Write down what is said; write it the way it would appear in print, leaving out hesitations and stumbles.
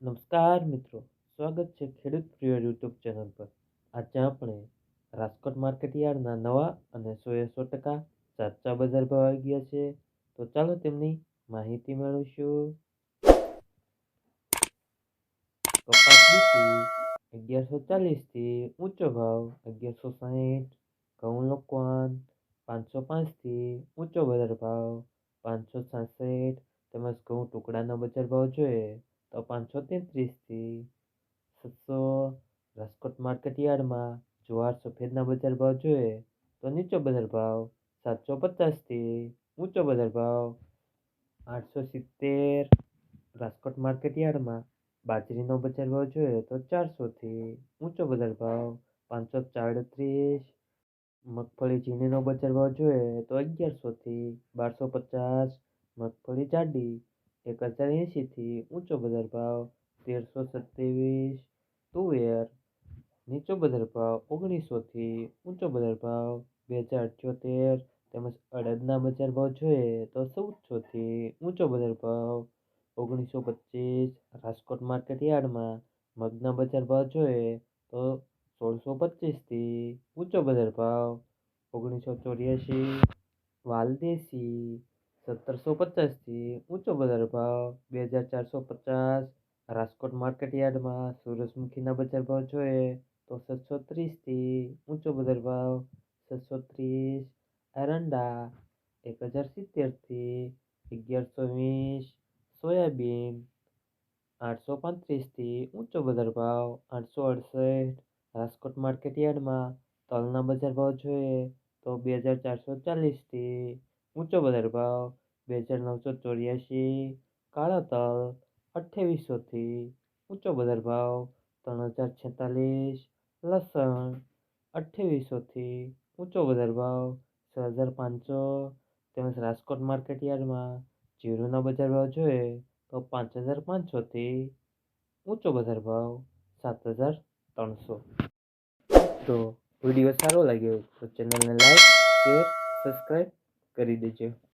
નમસ્કાર મિત્રો, સ્વાગત છે ખેડૂત પ્રિય યુટ્યુબ ચેનલ પર. આજે આપણે રાજકોટ માર્કેટ યાર્ડના નવા અને 100% સાચા બજાર ભાવ આવી ગયા છે. તો ચાલો તેમની માહિતી મેળવીશું. કપાસ બીટી 1140 થી ઊંચો ભાવ 1160. ઘઉં લોકવાન 505 થી ઊંચો બજાર ભાવ 566. તેમજ ઘઉં ટુકડાના બજાર ભાવ જોઈએ તો 533 થી 700. રાજકોટ માર્કેટ યાર્ડમાં જુવાર સફેદના બજાર ભાવ જોઈએ તો નીચો બજાર ભાવ 750 થી ઊંચો બજાર ભાવ 870. રાજકોટ માર્કેટ યાર્ડમાં બાજરીનો બજાર ભાવ જોઈએ તો 400 થી ઊંચો બજાર ભાવ 534. મગફળી ઝીણીનો બજાર ભાવ જોઈએ તો 1100 થી 1250. મગફળી જાડી 1080 થી ઊંચો બજાર ભાવ 1327. તુવેર નીચો બજાર ભાવ 1900 થી ઊંચો બજાર ભાવ 2078. તેમજ અડદના બજાર ભાવ જોઈએ તો 1400 થી ઊંચો બજાર ભાવ 1925. રાજકોટ માર્કેટ યાર્ડમાં મગના બજાર ભાવ જોઈએ તો 1625 થી ઊંચો બજાર ભાવ 1984. વાલદેશી 1750 થી ઊંચો બજાર ભાવ 2450. રાજકોટ માર્કેટ યાર્ડમાં સૂરજમુખીના બજાર ભાવ જોઈએ તો 730 થી ઊંચો બજાર ભાવ 730. એરંડા 1070 થી 1120. સોયાબીન 835 થી ઊંચો બજાર ભાવ 868. રાજકોટ માર્કેટ યાર્ડમાં તલના બજાર ભાવ જોઈએ તો 2440 થી ઊંચો બજાર ભાવ 2984. કાળા તલ 2800 થી ઊંચો બજાર ભાવ 3046. લસણ 2800 થી ઊંચો બજાર ભાવ 6500. તેમજ રાજકોટ માર્કેટ યાર્ડમાં જીરુના બજાર ભાવ જોઈએ તો 5500 થી ઊંચો બજાર ભાવ 7300. તો વિડીયો સારો લાગ્યો તો ચેનલને લાઈક, શેર, સબસ્ક્રાઈબ કરી દેજો.